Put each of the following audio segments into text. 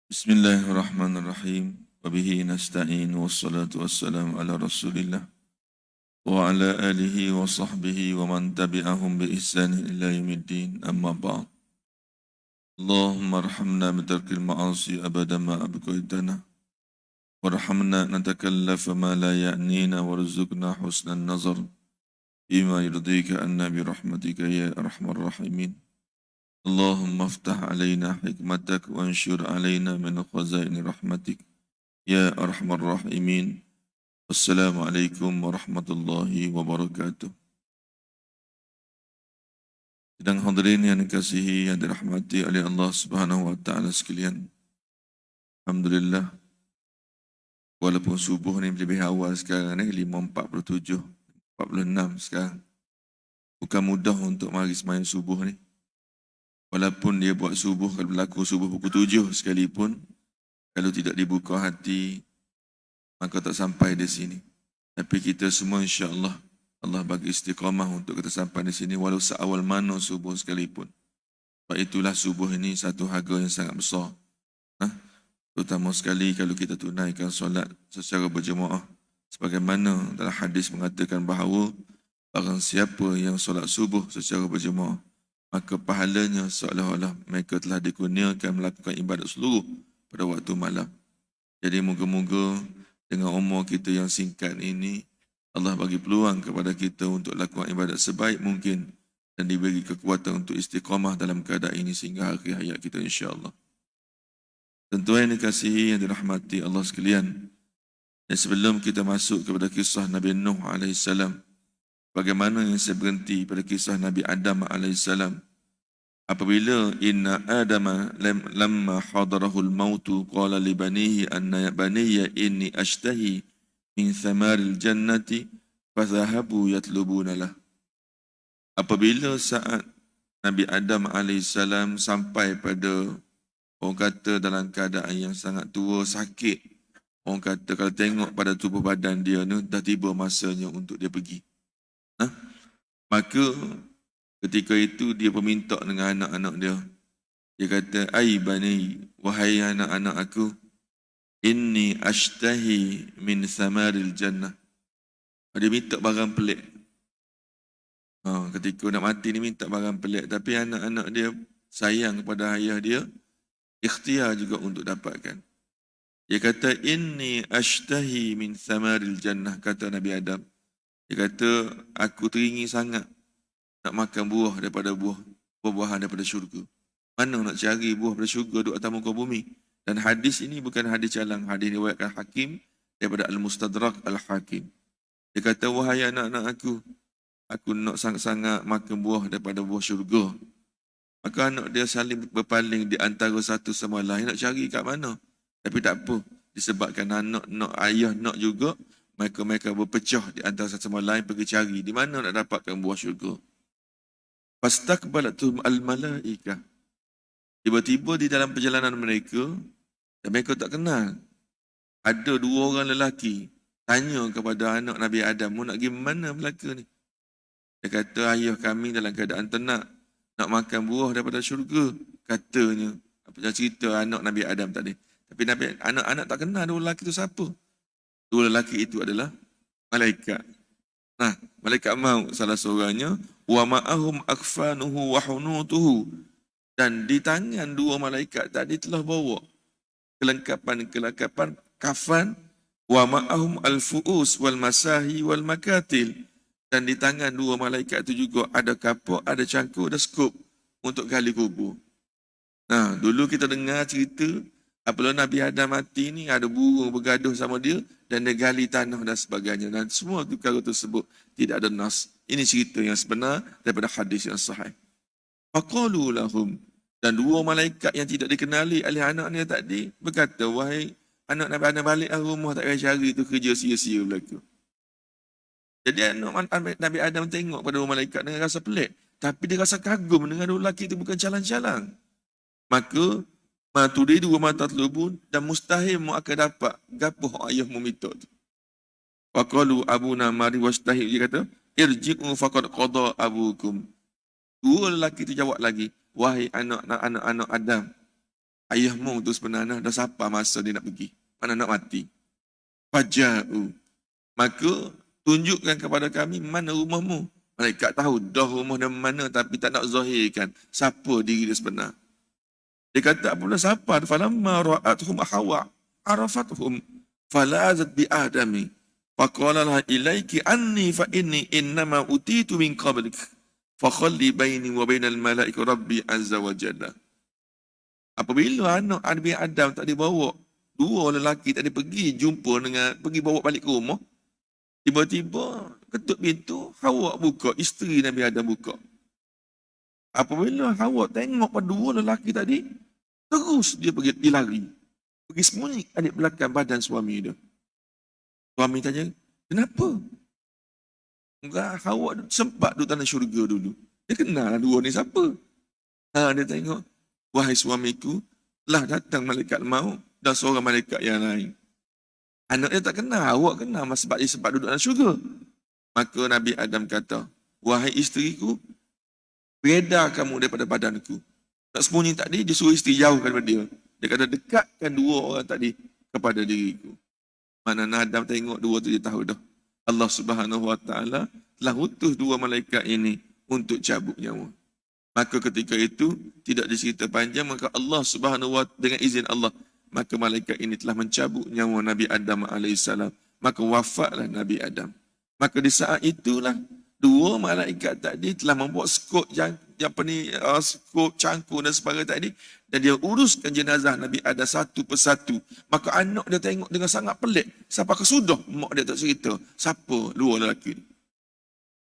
Bismillahirrahmanirrahim. Wabihi nasta'in wassalatu wassalamu ala rasulillah wa ala alihi wa sahbihi wa man tabi'ahum bi ihsanin ila yaumiddin amma ba'd. Allahumma arhamna bitarkil ma'asi abadan ma abqaitana warhamna natakallafa ma la ya'nina warzuqna husnan nazar bima yurdika anna bi rahmatika ya arhamar rahimin. اللهم افتح علينا حكمتك وانشر علينا من خزائن رحمتك يا أرحم الراحمين. Wassalamualaikum warahmatullahi wabarakatuh. Sidang hadirin yang dikasihi, yang dirahmati oleh Allah Subhanahu wa taala sekalian. Alhamdulillah, walaupun subuh ni lebih awal sekarang ni 5.47, 46 sekarang. Bukan mudah untuk mari sembahyang subuh ni. Walaupun dia buat subuh, kalau berlaku subuh pukul 7 sekalipun, kalau tidak dibuka hati, maka tak sampai di sini. Tapi kita semua insya-Allah, Allah bagi istiqamah untuk kita sampai di sini walau seawal mana subuh sekalipun. Sebab itulah subuh ini satu harga yang sangat besar. Terutama sekali kalau kita tunaikan solat secara berjemaah. Sebagaimana dalam hadis mengatakan bahawa barang siapa yang solat subuh secara berjemaah, maka pahalanya seolah-olah mereka telah dikurniakan melakukan ibadat seluruh pada waktu malam. Jadi moga-moga dengan umur kita yang singkat ini, Allah bagi peluang kepada kita untuk lakukan ibadat sebaik mungkin dan diberi kekuatan untuk istiqamah dalam keadaan ini sehingga akhir hayat kita insya-Allah. Tentu yang dikasihi, yang dirahmati Allah sekalian. Dan sebelum kita masuk kepada kisah Nabi Nuh AS, bagaimana yang saya berhenti pada kisah Nabi Adam AS. Apabila inna Adama lamma hadarahul mautu qala li banihi anna baniya inni ashtahi min thamaril jannati fathahabu yatlubuna lah. Apabila saat Nabi Adam AS sampai pada, orang kata dalam keadaan yang sangat tua, sakit. Orang kata kalau tengok pada tubuh badan dia ni, dah tiba masanya untuk dia pergi. Maka ketika itu dia meminta dengan anak-anak dia. Dia kata, "Ai bani, wahai anak-anak aku, inni ashtahi min samaril jannah." Dia minta barang pelik. Ketika nak mati ni minta barang pelik. Tapi anak-anak dia sayang kepada ayah dia, ikhtiar juga untuk dapatkan. Dia kata, "Inni ashtahi min samaril jannah," kata Nabi Adam. Dia kata, aku teringin sangat nak makan buah daripada buah-buahan daripada syurga. Mana nak cari buah daripada syurga duduk atas muka bumi? Dan hadis ini bukan hadis calang. Hadis diriwayatkan Hakim daripada Al-Mustadrak Al-Hakim. Dia kata, wahai anak-anak aku nak sangat-sangat makan buah daripada buah syurga. Maka anak dia saling berpaling di antara satu sama lain. Nak cari kat mana? Tapi tak apa. Disebabkan anak nak, ayah nak juga, mereka berpecah di antara satu sama lain pergi cari di mana nak dapatkan buah syurga. Fastaqbalatum al-malaikah. Tiba-tiba di dalam perjalanan mereka, dan mereka tak kenal, ada dua orang lelaki tanya kepada anak Nabi Adam, "Mu nak pergi mana Melaka ni?" Dia kata, "Ayah kami dalam keadaan tenat nak makan buah daripada syurga," katanya. Apa cerita anak Nabi Adam tadi. Tapi anak-anak tak kenal dua lelaki itu siapa. Dua lelaki itu adalah malaikat. Malaikat maut salah seorangnya, wa ma'ahum akfanuhu wa hunutuhu. Dan di tangan dua malaikat tadi telah bawa kelengkapan kafan, wa ma'ahum al-fu'us wal masahi wal makatil. Dan di tangan dua malaikat itu juga ada kapak, ada cangkul, ada skop untuk gali kubur. Dulu kita dengar cerita apabila Nabi Adam mati ni, ada burung bergaduh sama dia dan dia gali tanah dan sebagainya. Dan semua perkara tersebut tidak ada nas. Ini cerita yang sebenar daripada hadis yang sahih. Faqalu lahum. Dan dua malaikat yang tidak dikenali oleh anak-anak tadi berkata, wahai anak Nabi Adam, baliklah rumah, tak payah cari tu kerja sia-sia berlaku. Jadi anak Nabi Adam tengok pada dua malaikat dengan rasa pelik. Tapi dia rasa kagum dengan dua lelaki itu bukan calang-calang. Maka maturidu wa matatlubun, dan mustahil mu akan dapat gapo ayah mu minta tu. Faqalu abuna mari wastahi, dia kata, irji'u faqad qada abukum. Dua lelaki itu jawab lagi, wahai anak-anak Adam, ayahmu tu sebenarnya dah sampai masa dia nak pergi. Mana nak mati. Faja'u. Maka tunjukkan kepada kami mana rumahmu. Malaikat tahu dah rumah dia mana tapi tak nak zahirkan siapa diri dia sebenar. Dia kata apabila siapa falamma ra'atuhum Hawa arafatuhum falazat bi adami faqala laha ilaiki anni fa inni innama utitu min qablik fa khalli baini wa bainal malaika rabbi azza wa jalla. Apabila anak Nabi Adam tak dibawa, dua lelaki tak pergi jumpa dengan, pergi bawa balik ke rumah, tiba-tiba ketuk pintu, Hawa buka, isteri Nabi Adam buka. Apabila Hawa tengok pada dua lelaki tadi, terus dia pergi lari. Pergi sembunyi adik belakang badan suami dia. Suami tanya, kenapa? Enggak, Hawa sempat duduk tanah syurga dulu. Dia kenal dua ni siapa. Dia tengok, wahai suamiku, telah datang malaikat maut dan seorang malaikat yang lain. Anak dia tak kenal, awak kenal sebab dia sempat duduk dalam syurga. Maka Nabi Adam kata, wahai isteriku, beredar kamu daripada badanku. Tak sembunyi tadi, dia suruh isteri jauhkan daripada dia. Dia kata, dekatkan dua orang tadi kepada diriku. Mana Adam tengok dua tu, dia tahu dah. Allah Subhanahu Wa Taala telah utus dua malaikat ini untuk cabut nyawa. Maka ketika itu tidak dicerita panjang, maka Allah Subhanahu Wa Taala dengan izin Allah, maka malaikat ini telah mencabut nyawa Nabi Adam alaihissalam. Maka wafatlah Nabi Adam. Maka di saat itulah dua malaikat tadi telah membuat skop skop cangkul dan sebagainya tadi, dan dia uruskan jenazah Nabi Adam satu persatu. Maka anak dia tengok dengan sangat pelik. Sampai kesudah mak dia tak cerita siapa dua lelaki ni.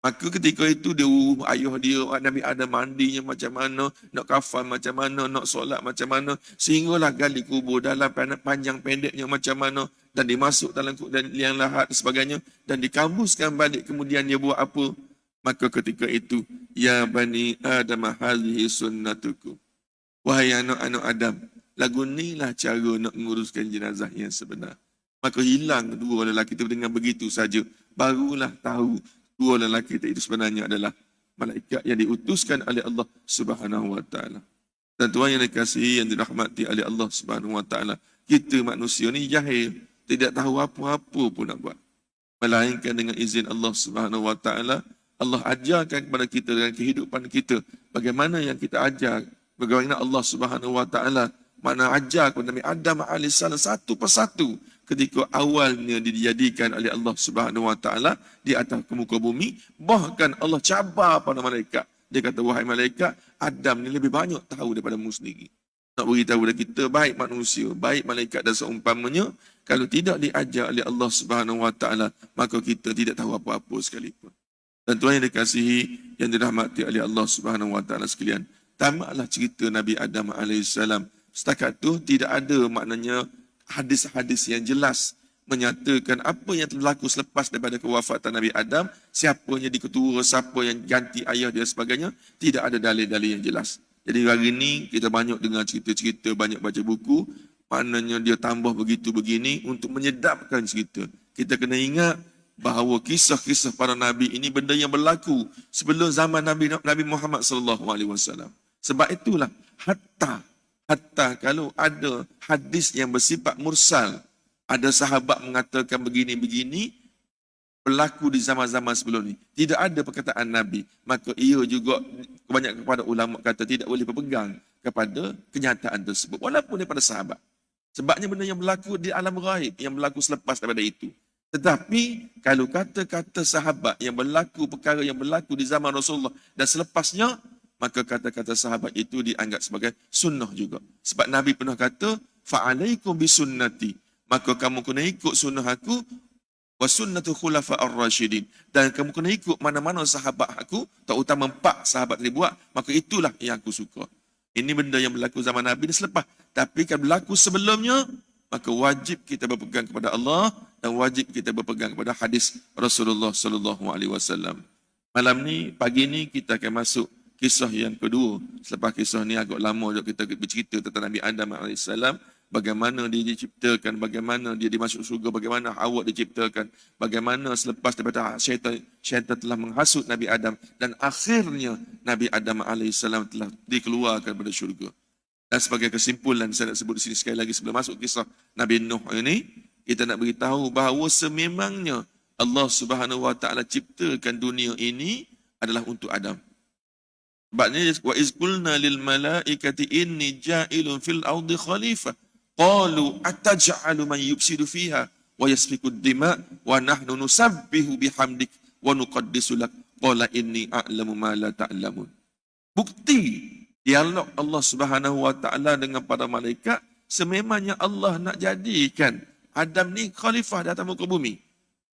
Maka ketika itu dia ayah dia, Nabi Adam mandinya macam mana, nak kafan macam mana, nak solat macam mana, sehinggalah gali kubur dalam panjang pendeknya macam mana, dan dimasuk dalam liang lahat dan sebagainya, dan dikambuskan balik. Kemudian dia buat apa? Maka ketika itu, ya bani Adam hadhihi sunnatukum. Wahai anak-anak Adam, lagu inilah cara nak menguruskan jenazah yang sebenar. Maka hilang dua lelaki itu dengan begitu saja. Barulah tahu dua lelaki itu sebenarnya adalah malaikat yang diutuskan oleh Allah Subhanahu Wa Taala. Dan tuan yang dikasihi, yang dirahmati oleh Allah Subhanahu Wa Taala, kita manusia ni jahil, tidak tahu apa-apa pun nak buat. Melainkan dengan izin Allah Subhanahu Wa Taala, Allah ajarkan kepada kita dengan kehidupan kita bagaimana yang kita ajar, bagaimana Allah Subhanahu Wa Taala mana ajar kepada Nabi Adam alaihissalam satu persatu ketika awalnya dijadikan oleh Allah Subhanahu Wa Taala di atas muka bumi. Bahkan Allah cabar pada malaikat. Dia kata, wahai malaikat, Adam ni lebih banyak tahu daripada mu sendiri. Nak beritahu kepada kita, baik manusia, baik malaikat dan seumpamanya, kalau tidak diajar oleh Allah Subhanahu Wa Taala, maka kita tidak tahu apa-apa sekalipun. Dan tuan yang dikasihi, yang dirahmati oleh Allah Subhanahu Wa Taala sekalian, tamatlah cerita Nabi Adam alaihissalam. Setakat tu tidak ada maknanya hadis-hadis yang jelas menyatakan apa yang berlaku selepas daripada kewafatan Nabi Adam, siapanya diketua, siapa yang ganti ayah dia sebagainya. Tidak ada dalil-dalil yang jelas. Jadi hari ini kita banyak dengar cerita-cerita, banyak baca buku, maknanya dia tambah begitu begini untuk menyedapkan cerita. Kita kena ingat bahawa kisah-kisah para nabi ini benda yang berlaku sebelum zaman Nabi Muhammad sallallahu alaihi wasallam. Sebab itulah hatta kalau ada hadis yang bersifat mursal, ada sahabat mengatakan begini-begini berlaku di zaman-zaman sebelum ni, tidak ada perkataan Nabi, maka ia juga kebanyakan kepada ulama kata tidak boleh berpegang kepada kenyataan tersebut walaupun daripada sahabat. Sebabnya benda yang berlaku di alam ghaib, yang berlaku selepas daripada itu. Tetapi kalau kata-kata sahabat yang berlaku, perkara yang berlaku di zaman Rasulullah dan selepasnya, maka kata-kata sahabat itu dianggap sebagai sunnah juga. Sebab Nabi pernah kata, fa'alaikum bisunnati, maka kamu kena ikut sunnah aku, wa sunnatu khulafa ar-rasyidin, dan kamu kena ikut mana-mana sahabat aku, terutama 4 sahabat tadi buat, maka itulah yang aku suka. Ini benda yang berlaku zaman Nabi dan selepas. Tapi kalau berlaku sebelumnya, maka wajib kita berpegang kepada Allah dan wajib kita berpegang kepada hadis Rasulullah sallallahu alaihi wasallam. Malam ni, pagi ni kita akan masuk kisah yang kedua. Selepas kisah ni agak lama juga kita bercerita tentang Nabi Adam alaihissalam, bagaimana dia diciptakan, bagaimana dia dimasuk surga, bagaimana Hawa diciptakan, bagaimana selepas daripada syaitan telah menghasut Nabi Adam dan akhirnya Nabi Adam alaihissalam telah dikeluarkan dari syurga. Dan sebagai kesimpulan saya nak sebut di sini sekali lagi sebelum masuk kisah Nabi Nuh ini, kita nak beritahu bahawa sememangnya Allah Subhanahu Wa Taala ciptakan dunia ini adalah untuk Adam. Sebabnya wa iz qulna lil malaikati inni ja'ilun fil ardi khalifah qalu ataj'alu man yufsidu fiha wa yasfiku ad-dima wa nahnu nusabbihu bihamdik wa nuqaddisu lak qala inni a'lamu ma la ta'lamun. Bukti dialog Allah Subhanahu Wa Taala dengan para malaikat, sememangnya Allah nak jadikan Adam ni khalifah di atas muka bumi.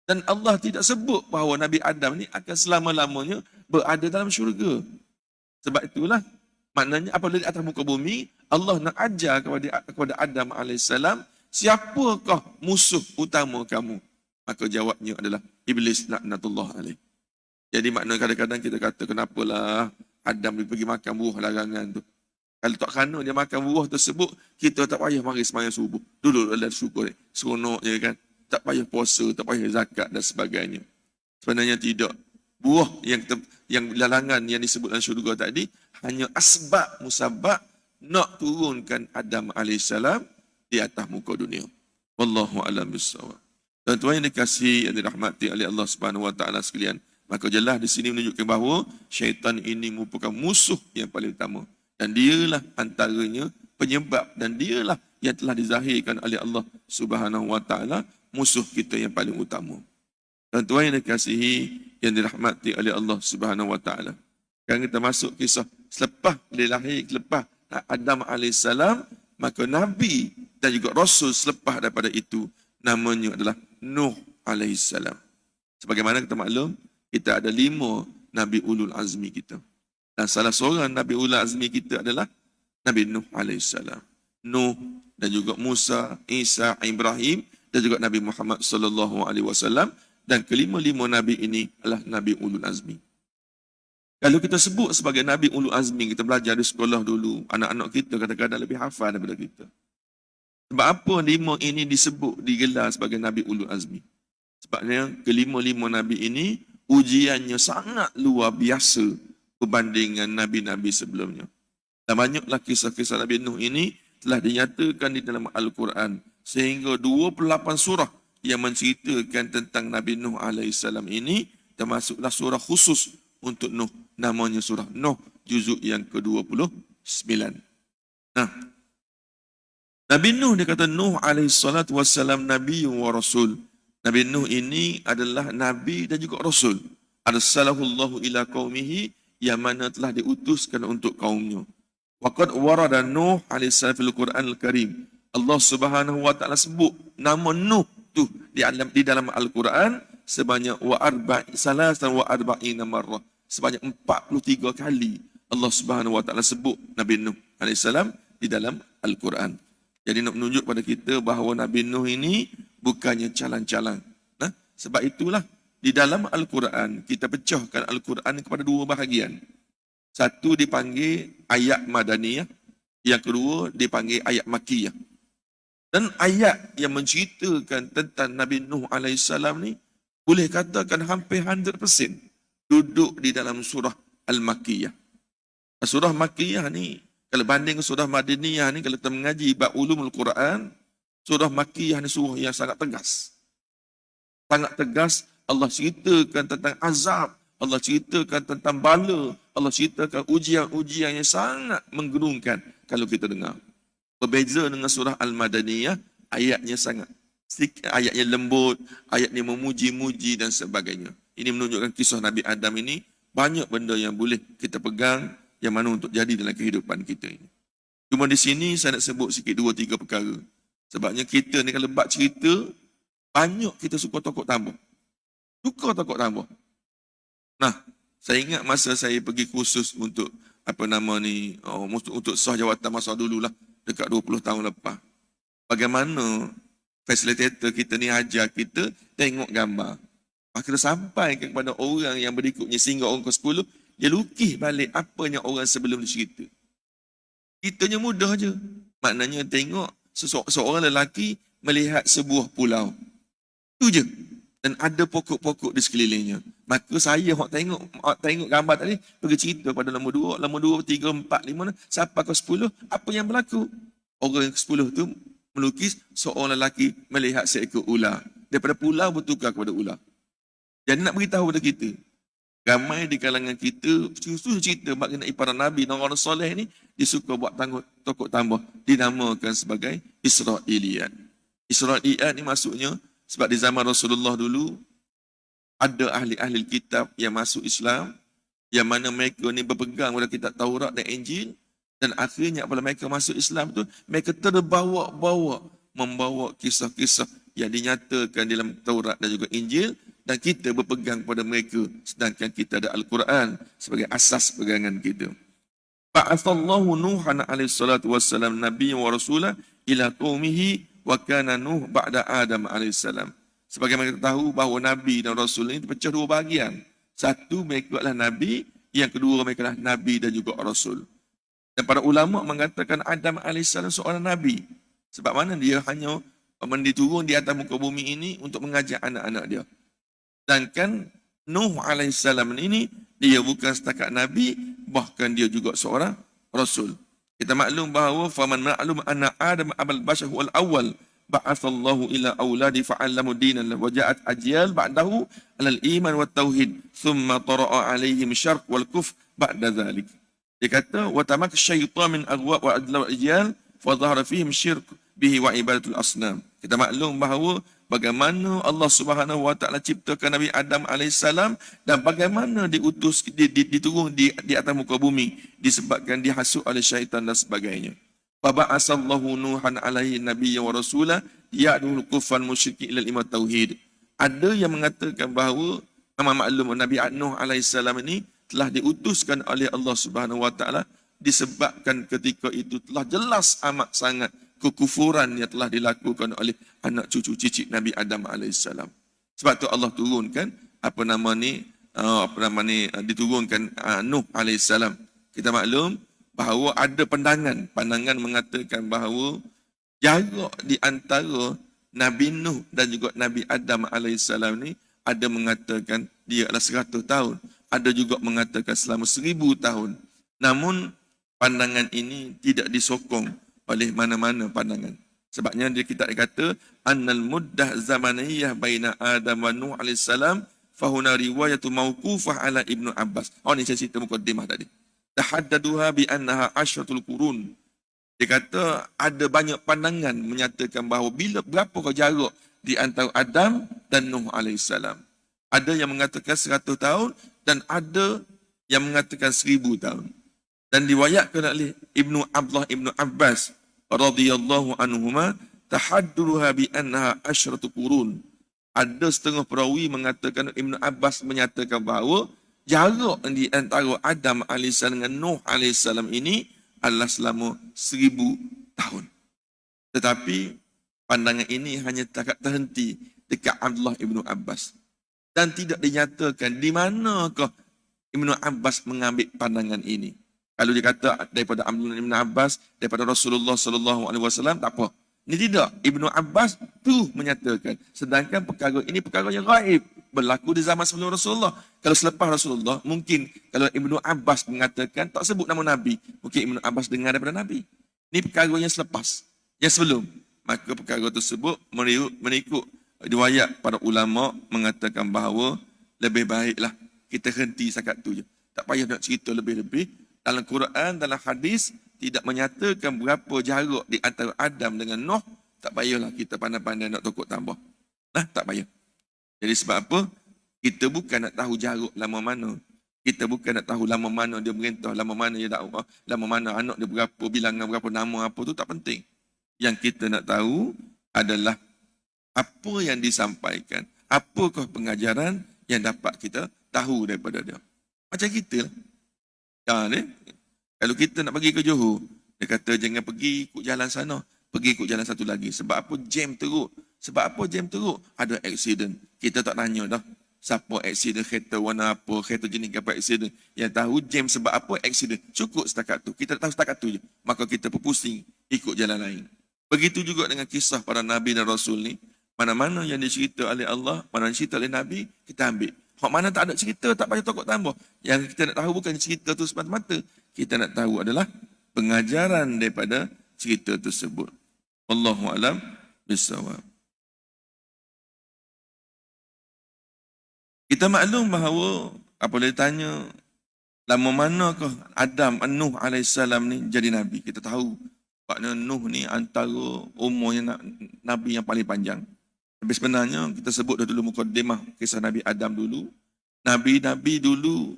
Dan Allah tidak sebut bahawa Nabi Adam ni akan selama-lamanya berada dalam syurga. Sebab itulah maknanya apabila di atas muka bumi, Allah nak ajar kepada Adam AS, siapakah musuh utama kamu? Maka jawabnya adalah Iblis laknatullah alaih. Jadi maknanya kadang-kadang kita kata, kenapalah Adam pergi makan buah larangan tu. Kalau tak kerana dia makan buah tersebut, kita tak payah mari sembahyang subuh. Duduk dalam syukur ni. Seronok je kan. Tak payah puasa, tak payah zakat dan sebagainya. Sebenarnya tidak. Buah yang larangan yang disebut dalam syurga tadi hanya asbab musabab nak turunkan Adam AS di atas muka dunia. Wallahu a'lam bissawab. Tuan-tuan yang dikasihi, yang dirahmati oleh Allah Subhanahu Wa Taala sekalian, maka jelas di sini menunjukkan bahawa syaitan ini merupakan musuh yang paling utama. Dan dialah antaranya penyebab dan dialah yang telah dizahirkan oleh Allah Subhanahu Wa Taala musuh kita yang paling utama. Tuan-tuan yang dikasihi, yang dirahmati oleh Allah Subhanahu Wa Taala. Sekarang kita masuk kisah selepas dia lahir, selepas Adam AS, maka Nabi dan juga Rasul selepas daripada itu namanya adalah Nuh AS. Sebagaimana kita maklum, kita ada 5 Nabi Ulul Azmi kita. Dan salah seorang Nabi Ulul Azmi kita adalah Nabi Nuh AS. Nuh dan juga Musa, Isa, Ibrahim dan juga Nabi Muhammad SAW. Dan kelima-lima Nabi ini adalah Nabi Ulul Azmi. Kalau kita sebut sebagai Nabi Ulul Azmi, kita belajar di sekolah dulu, anak-anak kita kadang-kadang lebih hafal daripada kita. Sebab apa 5 ini disebut, digelar sebagai Nabi Ulul Azmi? Sebabnya kelima-lima Nabi ini ujiannya sangat luar biasa berbandingan Nabi-Nabi sebelumnya. Dan banyaklah kisah-kisah Nabi Nuh ini telah dinyatakan di dalam Al-Quran. Sehingga 28 surah yang menceritakan tentang Nabi Nuh AS ini, termasuklah surah khusus untuk Nuh. Namanya surah Nuh, juzuk yang ke-29. Nah, Nabi Nuh, dia kata Nuh AS Nabi wa Rasul. Nabi Nuh ini adalah Nabi dan juga Rasul. Arsalahullahu ila qaumihi, yang mana telah diutuskan untuk kaumnya. Waqad warada Nuh AS fil Quran Al-Karim. Allah Subhanahu Wa Taala sebut nama Nuh tu di dalam Al-Quran sebanyak salasan wa arba'ina marrah. Sebanyak 43 kali Allah Subhanahu Wa Taala sebut Nabi Nuh AS di dalam Al-Quran. Jadi nak menunjuk pada kita bahawa Nabi Nuh ini bukannya calang-calang. Nah, sebab itulah di dalam Al-Quran kita pecahkan Al-Quran kepada 2 bahagian. Satu dipanggil ayat Madaniyah, yang kedua dipanggil ayat Makkiyah. Dan ayat yang menceritakan tentang Nabi Nuh AS ni boleh katakan hampir 100% duduk di dalam surah Al-Makkiyah. Surah Makkiyah ni, kalau banding surah Madaniyah ni, kalau kita mengaji bab ulumul Quran, surah Makkiyah ni surah yang sangat tegas. Sangat tegas. Allah ceritakan tentang azab, Allah ceritakan tentang bala, Allah ceritakan ujian-ujian yang sangat menggerungkan kalau kita dengar. Berbeza dengan surah Al-Madaniyah, ayatnya sangat ayatnya lembut, ayatnya memuji-muji dan sebagainya. Ini menunjukkan kisah Nabi Adam ini banyak benda yang boleh kita pegang, yang mana untuk jadi dalam kehidupan kita ini. Cuma di sini saya nak sebut sikit 2-3 perkara. Sebabnya kita ni kalau bab cerita, banyak kita suka tokok tambah. Suka tokok tambah. Nah, saya ingat masa saya pergi kursus untuk untuk sah jawatan masa dululah, dekat 20 tahun lepas. Bagaimana fasilitator kita ni ajar kita tengok gambar. Kita sampai kepada orang yang berikutnya sehingga orang ke-10, dia lukis balik apa yang orang sebelum dia cerita. Kitanya mudah je. Maknanya tengok seorang lelaki melihat sebuah pulau. Itu je. Dan ada pokok-pokok di sekelilingnya. Maka saya tengok gambar tadi, pergi cerita pada nombor 2, 3, 4, 5, sampai ke 10, apa yang berlaku? Orang yang ke-10 tu melukis seorang lelaki melihat seekor ular. Daripada pulau bertukar kepada ular. Jadi nak beritahu kepada kita, ramai di kalangan kita justru cerita mengenai para nabi dan orang soleh ni, dia suka buat tokok tambah, dinamakan sebagai Israiliyat. Israiliyat ni maksudnya sebab di zaman Rasulullah dulu ada ahli-ahli kitab yang masuk Islam, yang mana mereka ni berpegang pada kitab Taurat dan Injil, dan akhirnya apabila mereka masuk Islam tu, mereka terbawa-bawa membawa kisah-kisah yang dinyatakan dalam Taurat dan juga Injil, dan kita berpegang pada mereka sedangkan kita ada Al-Quran sebagai asas pegangan kita. Ba'athallahu Nuhan alaihi salatu wassalam nabiyyan wa rasulah ila qaumihi wa kana Nuh ba'da Adam alaihi salam. Sebagaimana kita tahu bahawa nabi dan rasul ini terpecah dua bahagian. Satu, mereka adalah nabi, yang kedua mereka adalah nabi dan juga rasul. Dan para ulama mengatakan Adam AS seorang nabi. Sebab mana dia hanya diturun di atas muka bumi ini untuk mengajar anak-anak dia. Sedangkan Nuh AS ini, dia bukan setakat nabi, bahkan dia juga seorang rasul. Kita maklum bahawa faman ma'lum anna Adam abal bashar wal awal ba'athallahu ila auladi fa'allamu dinan wa ja'at ajyal ba'dahu alal iman wat tauhid thumma tara'a alaihim syarq wal kufr ba'da dhalik. Dia kata wa tamak syaitan min aghwa wa adla wa ajyal fa dhahara fihim syirk bihi wa ibadatul asnam. Kita maklum bahawa bagaimana Allah Subhanahu wa taala ciptakan Nabi Adam alaihissalam dan bagaimana diutus diturun di atas muka bumi disebabkan dihasut oleh syaitan dan sebagainya. Fa ba'asallahu Nuhan alaihi nabiyyan wa rasula ya'dul kufran musyrikin ila iman tauhid. Ada yang mengatakan bahawa maklum Nabi Nuh alaihissalam ini telah diutuskan oleh Allah Subhanahu wa taala disebabkan ketika itu telah jelas amat sangat kekufuran yang telah dilakukan oleh anak cucu cicit Nabi Adam alaihissalam. Sebab tu Allah turunkan diturunkan Nuh alaihissalam. Kita maklum bahawa ada pandangan mengatakan bahawa jarak di antara Nabi Nuh dan juga Nabi Adam alaihissalam ni ada mengatakan dia adalah 100 tahun, ada juga mengatakan selama 1000 tahun. Namun pandangan ini tidak disokong oleh mana-mana pandangan. Sebabnya dia kita kata annal muddah zamaniyah baina Adam wa Nuh alaihissalam fahuna riwayatu mauqufah ala Ibnu Abbas. Ni saya cerita mukadimah tadi. Tahaddaduha bi annaha asyratul qurun. Dia kata ada banyak pandangan menyatakan bahawa berapa jarak di antara Adam dan Nuh alaihissalam. Ada yang mengatakan 100 tahun dan ada yang mengatakan 1000 tahun. Dan diwayatkan oleh Ibnu Abbas radhiyallahu anhuma tahadduruha bi annaha asyratu qurun. Ada setengah perawi mengatakan, Ibnu Abbas menyatakan bahawa jarak di antara Adam AS dengan Nuh AS ini adalah selama 1000 tahun. Tetapi pandangan ini hanya terhenti dekat Abdullah Ibnu Abbas. Dan tidak dinyatakan di manakah Ibnu Abbas mengambil pandangan ini. Kalau dia kata daripada Abdullah Ibn Abbas, daripada Rasulullah SAW, tak apa. Ini tidak. Ibnu Abbas tu menyatakan. Sedangkan perkara ini perkara yang gaib. Berlaku di zaman sebelum Rasulullah. Kalau selepas Rasulullah, mungkin kalau Ibnu Abbas mengatakan, tak sebut nama Nabi. Mungkin Ibnu Abbas dengar daripada Nabi. Ini perkara yang selepas. Yang sebelum. Maka perkara tersebut mengikut riwayat para ulama mengatakan bahawa lebih baiklah kita henti setakat tu je. Tak payah nak cerita lebih-lebih. Dalam Quran, dalam hadis, tidak menyatakan berapa jarak di antara Adam dengan Nuh. Tak payahlah kita pandai-pandai nak tokok tambah. Tak payah. Jadi sebab apa? Kita bukan nak tahu jarak lama mana. Kita bukan nak tahu lama mana dia merintah, lama mana dia dakwah, lama mana anak dia berapa, bilangan berapa, nama apa tu tak penting. Yang kita nak tahu adalah apa yang disampaikan. Apakah pengajaran yang dapat kita tahu daripada dia. Macam kita lah. Kalau kita nak pergi ke Johor, dia kata jangan pergi ikut jalan sana, pergi ikut jalan satu lagi. Sebab apa? Jam teruk. Sebab apa jam teruk? Ada aksiden. Kita tak tanya dah siapa aksiden, kereta warna apa, kereta jenis apa aksiden. Yang tahu jam sebab apa aksiden. Cukup setakat tu. Kita tahu setakat tu je. Maka kita berpusing ikut jalan lain. Begitu juga dengan kisah para Nabi dan Rasul ni. Mana-mana yang dicerita oleh Allah, mana yang dicerita oleh Nabi, kita ambil. Hak mana tak ada cerita, tak payah tokok tambah. Yang kita nak tahu bukan cerita tu semata-mata. Kita nak tahu adalah pengajaran daripada cerita tersebut. Wallahu a'lam bissawab. Kita maklum bahawa apabila ditanya lama manakah Adam Nuh alaihissalam ni jadi nabi, kita tahu makna Nuh ni antara umurnya nabi yang paling panjang. Tapi sebenarnya kita sebut dulu mukadimah kisah Nabi Adam dulu. Nabi-nabi dulu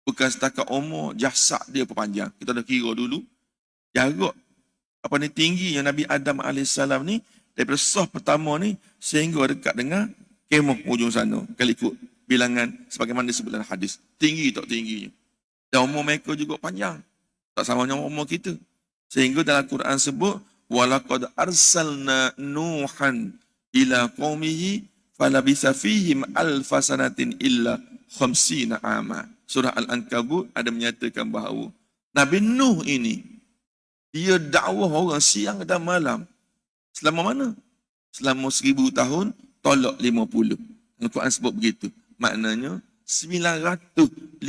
bukan setakat umur, jasad dia panjang. Kita dah kira dulu jarak apa ni tingginya Nabi Adam alaihissalam ni daripada sah pertama ni sehingga dekat dengan kemah ujung sana. Kalau ikut bilangan sebagaimana disebut dalam hadis. Tinggi tak tingginya. Dan umur mereka juga panjang. Tak sama dengan umur kita. Sehingga dalam Quran sebut walaqad arsalna Nuhan ila qaumihi falabitha fihim alfasanatin illa khamsina ama. Surah Al-Ankabut ada menyatakan bahawa Nabi Nuh ini dia dakwah orang siang dan malam. Selama mana? Selama 1000 tahun tolak 50. Al-Quran sebut begitu. Maknanya 950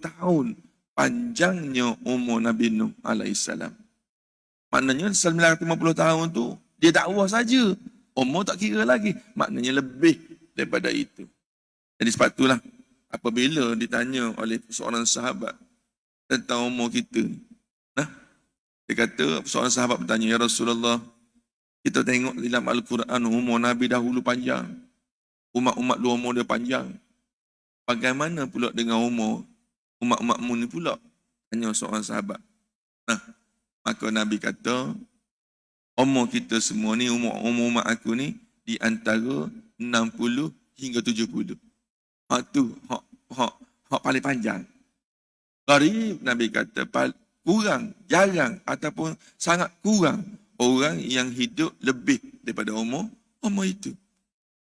tahun panjangnya umur Nabi Nuh alaihissalam. Maknanya 950 tahun tu dia dakwah saja. Umur tak kira lagi. Maknanya lebih daripada itu. Jadi sebab itulah apabila ditanya oleh seorang sahabat tentang umur kita. Nah, dia kata seorang sahabat bertanya, ya Rasulullah, kita tengok dalam Al-Quran umur Nabi dahulu panjang. Umat-umat dua umur dia panjang. Bagaimana pula dengan umur umat-umatmu ni pula? Tanya seorang sahabat. Nah, maka Nabi kata, umur kita semua ni, umur umat aku ni, di antara 60 hingga 70. Hak tu, hak paling panjang. Gharib, Nabi kata, kurang, jarang, ataupun sangat kurang orang yang hidup lebih daripada umur itu.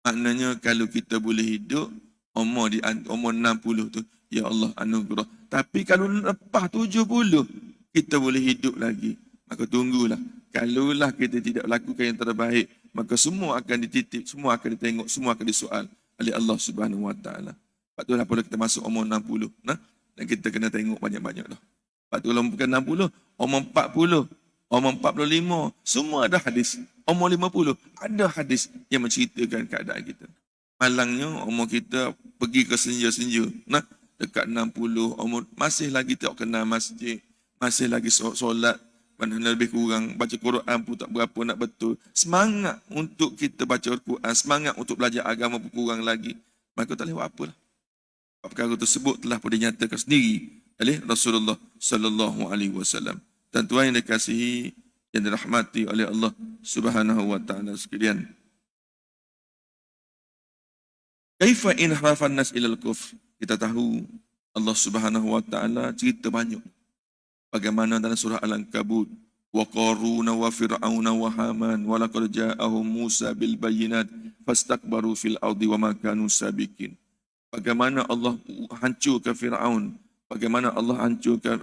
Maknanya kalau kita boleh hidup, umur 60 tu, ya Allah anugerah. Tapi kalau lepas 70, kita boleh hidup lagi. Maka tunggulah. Kalaulah kita tidak lakukan yang terbaik, maka semua akan dititip, semua akan ditengok, semua akan disoal oleh Allah Subhanahu Wa Taala. Lepas tu apabila kita masuk umur 60, dan kita kena tengok banyak-banyak dah. Lepas tu bukan 60, umur 40, umur 45, semua ada hadis. Umur 50, ada hadis yang menceritakan keadaan kita. Malangnya umur kita pergi ke senja-senja, dekat 60, umur masih lagi tak kenal masjid, masih lagi solat, mana lebih kurang baca Quran pun tak berapa nak betul. Semangat untuk kita baca Al-Quran, semangat untuk belajar agama pun kurang lagi. Maka tak boleh buat apalah. Perkara tersebut telah pun dinyatakan sendiri oleh Rasulullah sallallahu alaihi wasallam. Tuan-tuan yang dikasihi, yang dirahmati oleh Allah Subhanahu wa taala sekalian. Kaifa in harafan nas ilal kufr? Kita tahu Allah Subhanahu wa taala cerita banyak. Bagaimana dalam surah Al-Ankabut, wa qaruna wa fir'auna wa haman wa laqad ja'ahum Musa bil bayyinat fastakbaru fil ardi wa ma kanu sabiqin. Bagaimana Allah hancurkan Firaun, bagaimana Allah hancurkan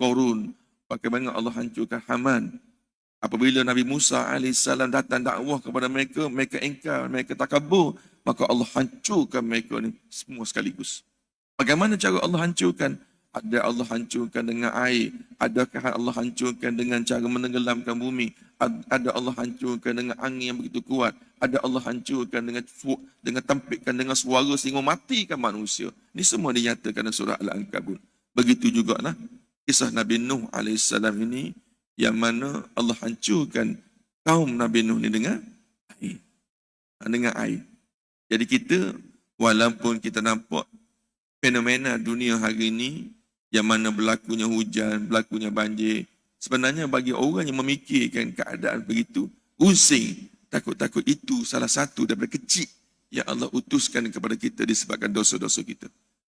Qarun, bagaimana Allah hancurkan Haman. Apabila Nabi Musa alaihissalam datang dakwah kepada mereka, mereka engkar, mereka takabur, maka Allah hancurkan mereka ni semua sekaligus. Bagaimana cara Allah hancurkan? Ada Allah hancurkan dengan air, adakah Allah hancurkan dengan cara menenggelamkan bumi, ada Allah hancurkan dengan angin yang begitu kuat, ada Allah hancurkan dengan tampikkan dengan suara sehingga matikan manusia. Ini semua dinyatakan dalam surah Al-Ankabut. Begitu juga kisah Nabi Nuh alaihissalam ini, yang mana Allah hancurkan kaum Nabi Nuh ni dengan air. Dengan air. Jadi kita, walaupun kita nampak fenomena dunia hari ini, yang mana berlakunya hujan, berlakunya banjir, sebenarnya bagi orang yang memikirkan keadaan begitu, pusing, takut-takut, itu salah satu daripada kecil yang Allah utuskan kepada kita disebabkan dosa-dosa kita.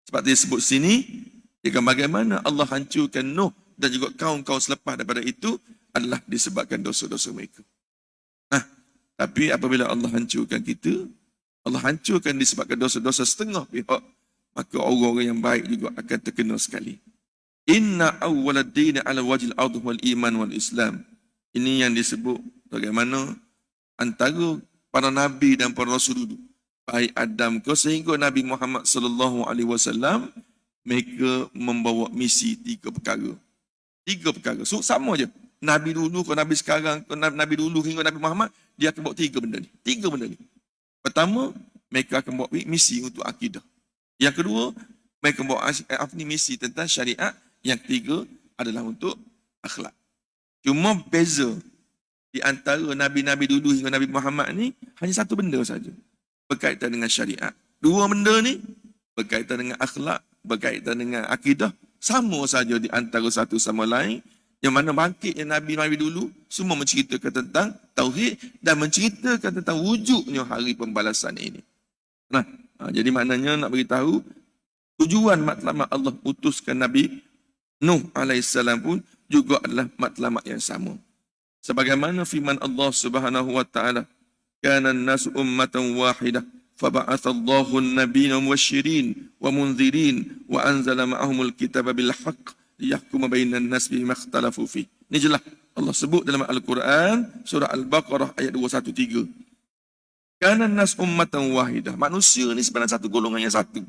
Sebab dia sebut sini, bagaimana Allah hancurkan Nuh dan juga kaum-kaum selepas daripada itu adalah disebabkan dosa-dosa mereka. Tapi apabila Allah hancurkan kita, Allah hancurkan disebabkan dosa-dosa setengah pihak, maka orang-orang yang baik juga akan terkena sekali. Inna awwalad dini ala wajil ardu wal iman wal Islam. Ini yang disebut bagaimana antara para nabi dan para rasul dulu. baik Adam ke sehingga Nabi Muhammad sallallahu alaihi wasallam mereka membawa misi tiga perkara. Tiga perkara. So, sama je. Nabi dulu ke Nabi sekarang, ke Nabi dulu hingga Nabi Muhammad, dia akan bawa tiga benda ni. Tiga benda ni. Pertama, mereka akan bawa misi untuk akidah. Yang kedua, mereka bawa misi tentang syariat. Yang ketiga adalah untuk akhlak. Cuma beza di antara Nabi-Nabi dulu hingga Nabi Muhammad ni, hanya satu benda saja. Berkaitan dengan syariat. Dua benda ni, berkaitan dengan akhlak, berkaitan dengan akidah, sama saja di antara satu sama lain. Yang mana bangkitnya Nabi-Nabi dulu, semua menceritakan tentang tauhid dan menceritakan tentang wujudnya hari pembalasan ini. Nah, jadi maknanya nak beritahu, tujuan matlamat Allah utuskan Nabi Nuh alaihissalam pun juga adalah matlamat yang sama. Sebagaimana firman Allah Subhanahu wa taala, "Kana an-nasu ummatan wahidah, faba'athallahu an-nabiyina mubasysyirin wa mundzirin wa anzala ma'ahumul kitaba bil haqq liyahkuma bainan nas bima ikhtalafu fi." Ini jelas Allah sebut dalam Al-Quran surah Al-Baqarah ayat 213. Kana an-nas ummatan wahidah. Manusia ni sebenarnya satu golongan yang satu.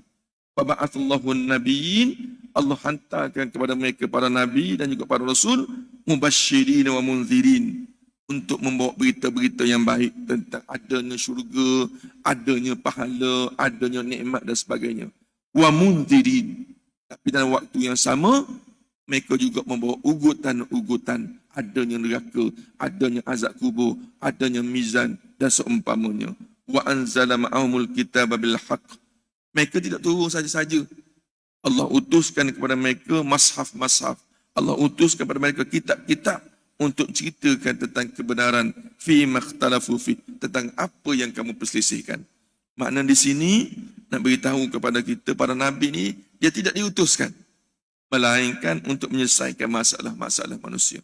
Faba'athallahu an-nabiyyin, Allah hantarkan kepada mereka para nabi dan juga para rasul, mubasysyirin wa mundzirin, untuk membawa berita-berita yang baik tentang adanya syurga, adanya pahala, adanya nikmat dan sebagainya. Wa mundzirin. Tapi dalam waktu yang sama, mereka juga membawa ugutan-ugutan, adanya neraka, adanya azab kubur, adanya mizan dan seumpamanya. Wa anzala ma'ahumul kitaba bil haqq. Mereka tidak turun saja-saja. Allah utuskan kepada mereka mashaf-mashaf. Allah utuskan kepada mereka kitab-kitab untuk ceritakan tentang kebenaran fi makhtalafu fi, tentang apa yang kamu perselisihkan. Makna di sini nak beritahu kepada kita para nabi ni, dia tidak diutuskan melainkan untuk menyelesaikan masalah-masalah manusia.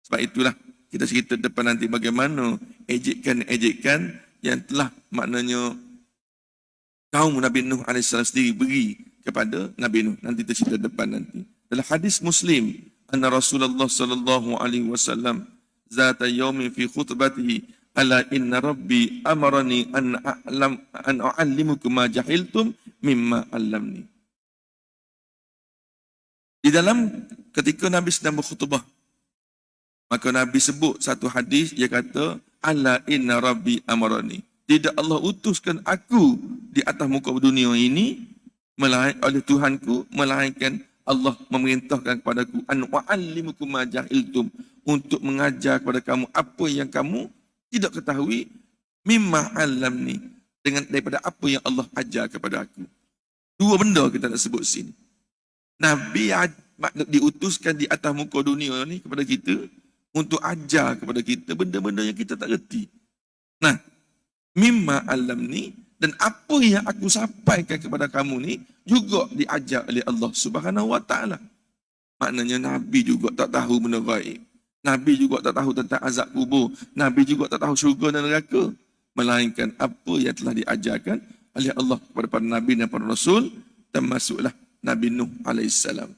Sebab itulah kita cerita depan nanti bagaimana ejekan-ejekan yang telah maknanya kaum Nabi Nuh AS sendiri beri kepada Nabi Nuh. Nanti kita cerita depan nanti. Dalam hadis Muslim, anna Rasulullah sallallahu alaihi wasallam zata yaumin fi khutbatihi, ala inna rabbi amarani an a'allimukum ma jahiltum mimma 'allamni. Di dalam ketika Nabi sedang berkhutbah, maka Nabi sebut satu hadis, dia kata, ala inna rabbi amarani. Tidak Allah utuskan aku di atas muka dunia ini oleh Tuhanku, melainkan Allah memerintahkan kepadaku an wa'allimukum ma jahiltum, untuk mengajar kepada kamu apa yang kamu tidak ketahui, mimma 'allamni, dengan daripada apa yang Allah ajar kepada aku. Dua benda kita nak sebut sini. Nabi diutuskan di atas muka dunia ni kepada kita untuk ajar kepada kita benda-benda yang kita tak reti. Nah, mimma 'allamni, dan apa yang aku sampaikan kepada kamu ni juga diajar oleh Allah Subhanahu wa taala. Maknanya Nabi juga tak tahu benda gaib. Nabi juga tak tahu tentang azab kubur. Nabi juga tak tahu syurga dan neraka. Melainkan apa yang telah diajarkan oleh Allah kepada para Nabi dan para Rasul, termasuklah Nabi Nuh alaihissalam.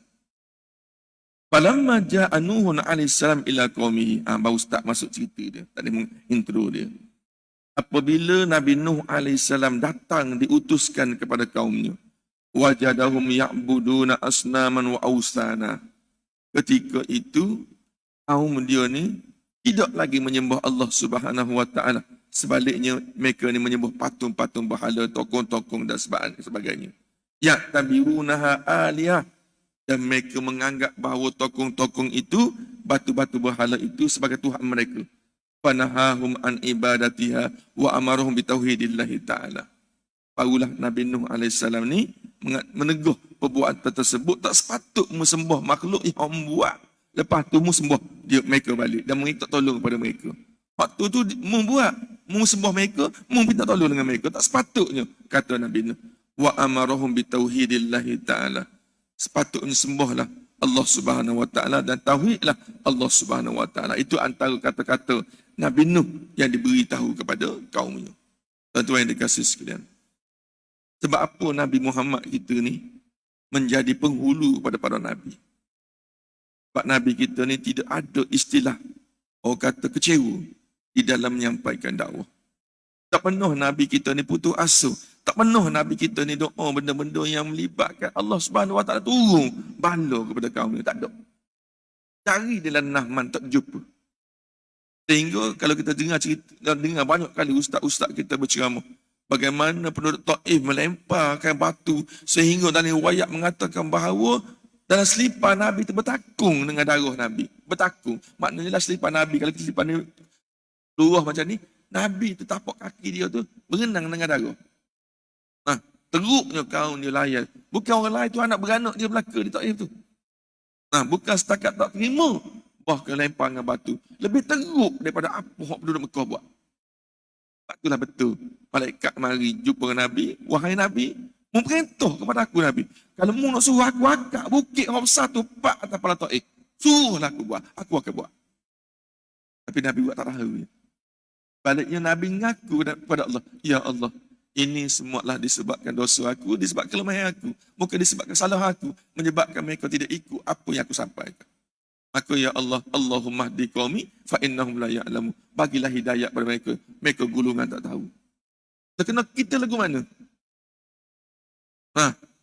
Falamma ja'a Nuhun alaihissalam ila qaumihi. Baru start masuk cerita dia. Tadi intro dia. Apabila Nabi Nuh alaihissalam datang diutuskan kepada kaumnya, wajadahum ya'buduna asnaman wa awsana. Ketika itu kaum dia ni tidak lagi menyembah Allah Subhanahu wa taala. Sebaliknya mereka ni menyembah patung-patung berhala, tokong-tokong dan sebagainya. Ya'tabirunaha aliyah, dan mereka menganggap bahawa tokong-tokong itu, batu-batu berhala itu sebagai Tuhan mereka. Fanahahum an ibadatiha wa amarahum bitauhidillahi ta'ala. Barulah Nabi Nuh AS ni meneguh perbuatan tersebut. Tak sepatutnya sembah makhluk yang orang buat. Lepas tu sembah mereka balik dan minta tolong kepada mereka. Waktu tu membuat, sembah mereka, minta tolong dengan mereka. Tak sepatutnya, kata Nabi Nuh. Wa amarahum bitauhidillahi ta'ala. Sepatutnya sembahlah Allah Subhanahu wa taala dan tauhidlah Allah Subhanahu wa taala. Itu antara kata-kata Nabi Nuh yang diberitahu kepada kaumnya. Tuan-tuan yang dikasihi sekalian. Sebab apa Nabi Muhammad kita ni menjadi penghulu pada para nabi? Sebab Nabi kita ni tidak ada istilah orang kata kecewa di dalam menyampaikan dakwah. Tak penuh Nabi kita ni putus asa. Tak penuh Nabi kita ni doa benda-benda yang melibatkan Allah Subhanahu Wa Taala turun bala kepada kaum ni. Tak ada. Cari dalam Nahman tak jumpa. Sehingga kalau kita dengar banyak kali ustaz-ustaz kita berceramah. Bagaimana penduduk Taif melemparkan batu sehingga dalam riwayat mengatakan bahawa dalam selipar Nabi itu bertakung dengan darah Nabi. Bertakung. Maknanya selipar Nabi, kalau selipar ni luah macam ni, Nabi tu tapak kaki dia tu berenang dengan darah. Teruknya kaum dia layan. Bukan orang lain tu anak beranak dia belaka di Taif tu. Bukan setakat tak terima, bahkan lempar dengan batu. Lebih teruk daripada apa yang penduduk Mekah buat. Itulah betul. Malaikat mari jumpa Nabi. Wahai Nabi, memperintah kepada aku Nabi. Kalau mu nak suruh aku akak bukit yang besar tu, pak atas kepala Taif. Suruhlah aku buat. Aku akan buat. Tapi Nabi buat tak tahu. Baliknya Nabi mengaku kepada Allah. Ya Allah, ini semualah disebabkan dosa aku, disebabkan kelemahan aku. Bukan disebabkan salah aku, menyebabkan mereka tidak ikut apa yang aku sampaikan. Maka ya Allah, Allahumma hdi qaumi fa innahum la ya'lamu. Bagilah hidayah kepada mereka. Mereka gulungan tak tahu. Kena kita lagu mana?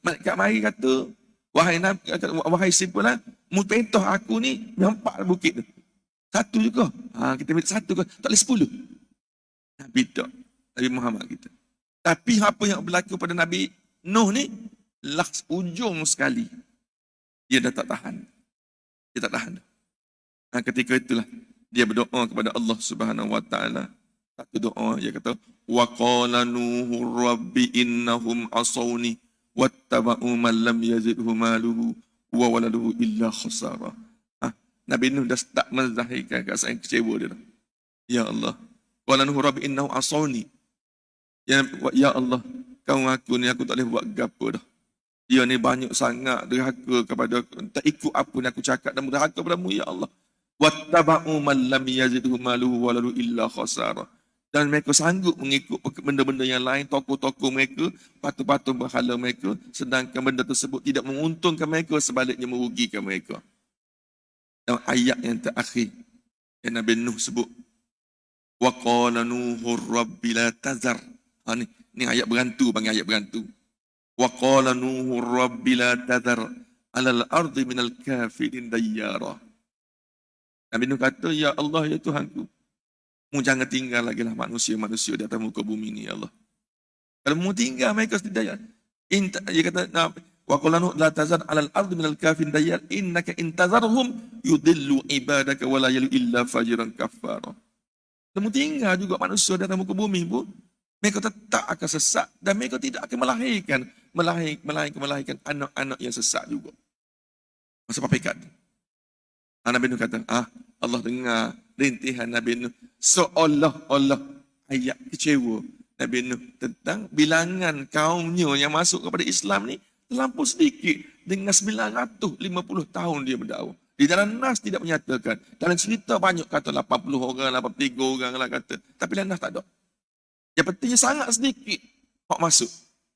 Malaikat mari kata, wahai simpulan, mu perintah aku ni nampak bukit tu. Satu juga. Kita minta satu ke? Tak boleh 10. Nabi tak. Nabi Muhammad kita. Tapi apa yang berlaku pada Nabi Nuh ni, ujung sekali. Dia dah tak tahan. Dia tak tahan. Ketika itulah dia berdoa kepada Allah Subhanahu Wa Taala. Satu doa dia kata, wa qala nuhu rabbi innahum asawni wattaba'u man lam yazidhu maluhu wa waladuhu illa khasara. Nabi Nuh dah tak menzahirkan keadaan kecewa dia. Ya Allah, qala nuhu rabbi innahum asawni. Ya Allah, kau aku ni aku tak boleh buat gapo dah. Dia ni banyak sangat derhaka kepada aku. Tak ikut apa yang aku cakap dan derhaka padamu, ya Allah. Wattaba'u man lam yazidhu maluhu waladuhu illa khasara. Dan mereka sanggup mengikut benda-benda yang lain, tokoh-tokoh mereka, patung-patung berhala mereka, sedangkan benda tersebut tidak menguntungkan mereka, sebaliknya merugikan mereka. Dalam ayat yang terakhir yang Nabi Nuh sebut, wa qala nuhu rabbi la tazar. Ni ayat berantu, panggil ayat berantu. Wa qala nuhu rabbi la tazar alal ardi minal kafirin dayyara. Nabi Nuh kata, ya Allah, ya Tuhanku, mu jangan tinggal lagi lah manusia-manusia di atas muka bumi ni, ya Allah. Kalau mu tinggal mereka sedaya. Dia kata, wa qala nuhu la tazar alal ardi minal kafirin dayyara innaka intazarhum yudillu ibadaka wa la yalu illa fajiran kafara. Kamu tinggal juga manusia di atas muka bumi pun, mereka tetap akan sesat dan mereka tidak akan melahirkan anak-anak yang sesat juga. Masa papikat. Nabi Nuh kata, Allah dengar rintihan Nabi Nuh. Seolah-olah ayat kecewa Nabi Nuh tentang bilangan kaumnya yang masuk kepada Islam ni terlampau sedikit dengan 950 tahun dia berdakwah. Di dalam Nas tidak menyatakan. Dalam cerita banyak kata 80 orang, 83 orang lah kata. Tapi dalam Nas tak ada. Yang pentingnya sangat sedikit hak masuk.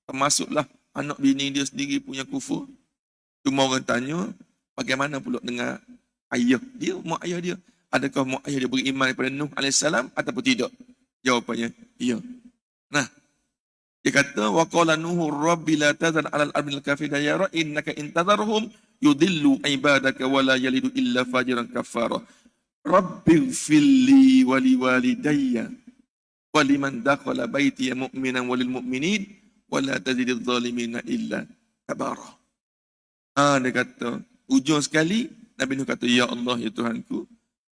Termasuklah anak bini dia sendiri punya kufur. Cuma orang tanya, bagaimana pula dengan ayah dia, mak ayah dia? Adakah mak ayah dia beriman kepada Nuh AS ataupun tidak? Jawapannya, iya. Nah, dia kata, wa qala nuhu rabbi la tazar alal ardi al-kafir dayara innaka intazarhum yudillu ibadaka wa la yalidu illa fajiran kafara. Rabbi ighfirli wa liwalidayya wa liman dakhala baiti mu'minan walil mu'minin wa la tazididz zalimina illa tabara. Dia kata, ujung sekali Nabi Nuh kata, ya Allah, ya Tuhanku,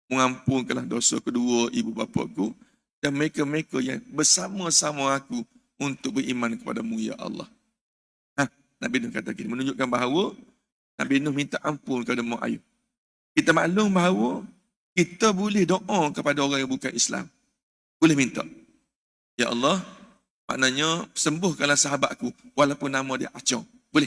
mengampunkanlah dosa kedua ibu bapaku dan mereka-mereka yang bersama-sama aku untuk beriman kepadamu, ya Allah. Nabi Nuh kata gini, menunjukkan bahawa Nabi Nuh minta ampun kepada mak ayah. Kita maklum bahawa kita boleh doa kepada orang yang bukan Islam. Boleh minta. Ya Allah, maknanya sembuhkanlah sahabatku walaupun nama dia Acong. Boleh.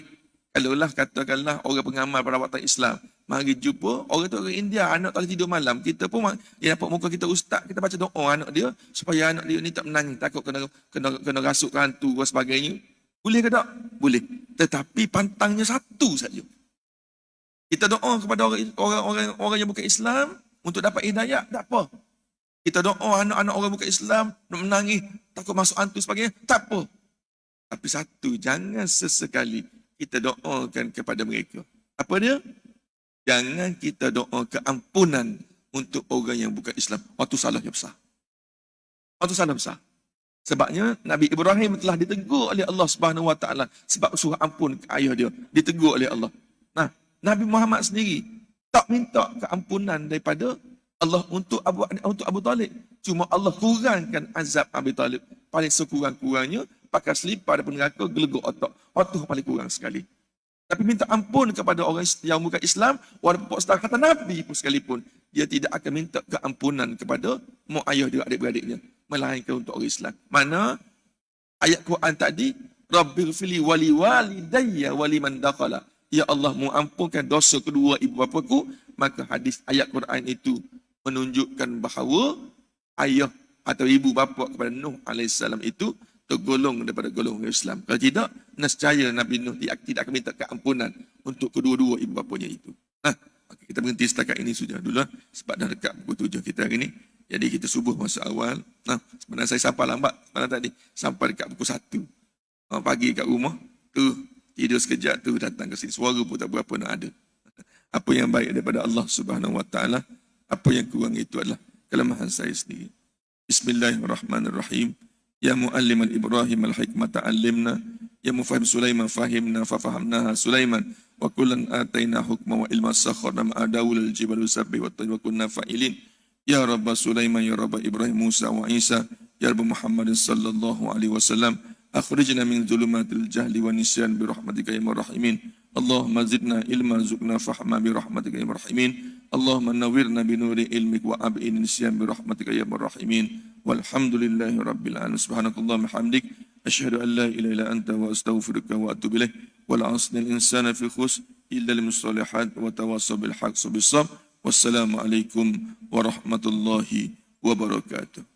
Kalaulah katakanlah orang pengamal perawatan Islam, mari jumpa orang tu orang India, anak tak boleh tidur malam, kita pun dia dapat muka kita ustaz, kita baca doa anak dia supaya anak dia ni tak menangis, takut kena rasuk hantu dan sebagainya. Boleh ke tak? Boleh. Tetapi pantangnya satu saja. Kita doa kepada orang yang bukan Islam untuk dapat hidayah, tak apa. Kita doa anak-anak orang bukan Islam, nak menangis, takut masuk hantu sebagainya, tak apa. Tapi satu, jangan sesekali kita doakan kepada mereka. Apa dia? Jangan kita doa keampunan untuk orang yang bukan Islam. Waktu salahnya besar. Waktu salah besar. Sebabnya Nabi Ibrahim telah ditegur oleh Allah Subhanahu Wa Taala sebab suruh ampun ke ayah dia. Ditegur oleh Allah. Nah, Nabi Muhammad sendiri tak minta keampunan daripada Allah untuk Abu Talib. Cuma Allah kurangkan azab Abu Talib. Paling sekurang-kurangnya pakai selipar daripada neraka gelegok otak. Otak paling kurang sekali. Tapi minta ampun kepada orang yang bukan Islam, walaupun saudara kata Nabi pun sekalipun, dia tidak akan minta keampunan kepada mak ayah dia, adik-beradiknya, melainkan untuk orang Islam. Mana ayat Quran tadi, Rabbighfirli wali walidayya waliman dakhala. Ya Allah, mu ampunkan dosa kedua ibu bapaku. Maka hadis ayat Quran itu menunjukkan bahawa ayah atau ibu bapa kepada Nuh AS itu tergolong daripada golongan Islam. Kalau tidak, nescaya Nabi Nuh tidak akan minta keampunan untuk kedua-dua ibu bapanya itu. Kita berhenti setakat ini sudah dulu sebab dah dekat pukul 7 kita hari ini. Jadi kita subuh masa awal. Sebenarnya saya sampai lambat malam tadi. Sampai dekat pukul 1. Pagi kat rumah, tu tidur sekejap tu datang ke sini. Suara pun tak berapa nak ada. Apa yang baik daripada Allah Subhanahu Wa Taala, apa yang kurang itu adalah kelemahan saya sendiri. Bismillahirrahmanirrahim. Ya muallim al-Ibrahim al-hikmata allimna, ya mufahim Sulaiman fahimna fafahamnaha Sulaiman, wa kullan atayna hukma wa ilma sakharna ma'a Dawud al-jibal sabbi wa tayyiba kunna fa'ilin. Ya Rabb Sulaiman, ya Rabb Ibrahim, Musa wa Isa, ya Rabb Muhammad sallallahu alaihi wasallam, akhrijna min dhulumatil jahli wa nisyan bi rahmatika ya arrahimin. Allahumma zidna ilma zukna fahma bi rahmatika ya arrahimin. Allahumma nawwirna bi nuri ilmik wa ab'in nisyan bi rahmatika ya arrahimin. Walhamdulillahi rabbil alamin. Subhanakallahumma hamdik asyhadu an la ilaha illa anta wa astaghfiruka wa atubu ilaik. Wal 'asril insana fi khusr illa lil muslihat wa tawassaw bil haqqi bis sabr. Wassalamu alaikum warahmatullahi wabarakatuh.